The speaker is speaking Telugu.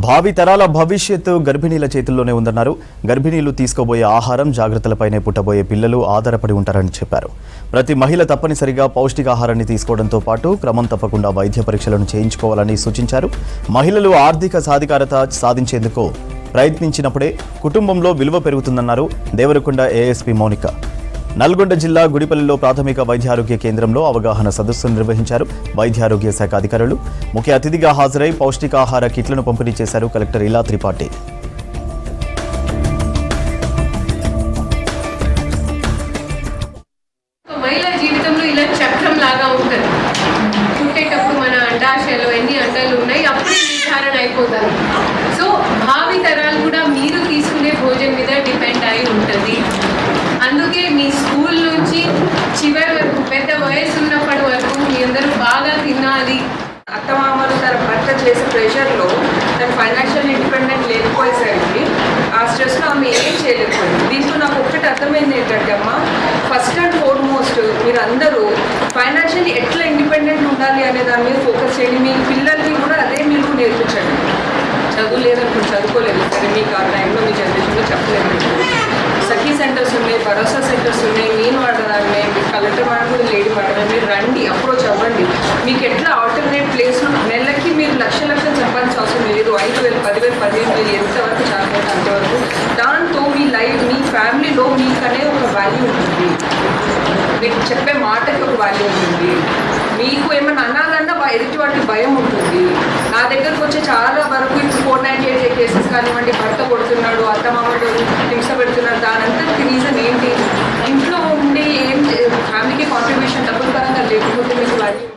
భావి తరాల భవిష్యత్తు గర్భిణీల చేతుల్లోనే ఉందన్నారు. గర్భిణీలు తీసుకోబోయే ఆహారం జాగ్రత్తలపైనే పుట్టబోయే పిల్లలు ఆధారపడి ఉంటారని చెప్పారు. ప్రతి మహిళ తప్పనిసరిగా పౌష్టికాహారాన్ని తీసుకోవడంతో పాటు క్రమం తప్పకుండా వైద్య పరీక్షలను చేయించుకోవాలని సూచించారు. మహిళలు ఆర్థిక సాధికారత సాధించేందుకు ప్రయత్నించినప్పుడే కుటుంబంలో విలువ పెరుగుతుందన్నారు దేవరకొండ ఏఎస్పీ మౌనిక. నల్గొండ జిల్లా గుడిపల్లిలో ప్రాథమిక వైద్యారోగ్య కేంద్రంలో అవగాహన సదస్సును నిర్వహించారు. వైద్యారోగ్య శాఖ అధికారులు ముఖ్య అతిథిగా హాజరై పౌష్టికాహార కిట్లను పంపిణీ చేశారు కలెక్టర్ ఇలా త్రిపాఠి. మహిళ జీవితంలో ఇలా చక్రం లాగా ఉంటుంది. పుట్టేటప్పుడు మన అండాశయాలు ఎన్ని అండాలు ఉన్నాయి అప్పుడే నిర్ధారణ అయిపోతారు. సో భావి తరాలు కూడా మీరు తీసుకునే భోజనం మీద డిపెండ్ అయి ఉంటుంది. అందుకే మీ స్కూల్ నుంచి చివరి వరకు పెద్ద వయసు ఉన్నప్పటి వరకు మీ అందరూ బాగా తినాలి. అత్తమామలు తన భర్త చేసే ప్రెషర్లో తన ఫైనాన్షియల్ ఇండిపెండెంట్ లేకపోయేసరికి ఆ స్ట్రెస్లో ఆమె ఏం చేయలేకపోయింది. దీంట్లో నాకు ఒక్కటి అర్థమైంది ఏంటంటే అమ్మ, ఫస్ట్ అండ్ ఫార్మోస్ట్ మీరు అందరూ ఫైనాన్షియల్లీ ఎట్లా ఇండిపెండెంట్ ఉండాలి అనే దాని మీద ఫోకస్ చేయండి. మీ పిల్లల్ని కూడా అదే మీరు నేర్పించండి. చదువు లేదనుకుని చదువుకోలేదు సరే, మీకు ఆ టైంలో మీ జనరేషన్లో చెప్పలేదు. సఖీ సెంటర్స్ ఉన్నాయి, భరోసా సెంటర్స్ ఉన్నాయి, నేను వాడదాన్ని, మీకు కలెక్టర్ మేడం కూడా లేడీ మేడం, మీరు రండి, అప్రోచ్ అవ్వండి. మీకు ఎట్లా ఆల్టర్నేట్ ప్లేస్లో నెలకి మీరు లక్షలు సంపాదించిన అవసరం లేదు. 5,000, 10,000, 15,000 ఎంతవరకు చాలంటే అంతవరకు. దాంతో మీ లైఫ్, మీ ఫ్యామిలీలో మీకనే ఒక వాల్యూ ఉంటుంది. మీకు చెప్పే మాటకి ఒక వాల్యూ ఉంటుంది. మీకు ఏమన్నా అనాలన్నా ఎదుటి వాటికి భయం ఉంటుంది. నా దగ్గరకు వచ్చే చాలా వరకు ఇప్పుడు 498 కేసెస్ కానివ్వండి, భర్త కొడుతున్నాడు, అత్తమామడు హింస పెడుతున్నాడు, దానంతా రీజన్ ఏంటి? ఇంట్లో ఉండి ఏం ఫ్యామిలీకి కాంట్రిబ్యూషన్ డబ్బుల పరంగా లేకపోతే మీకు వాల్యూ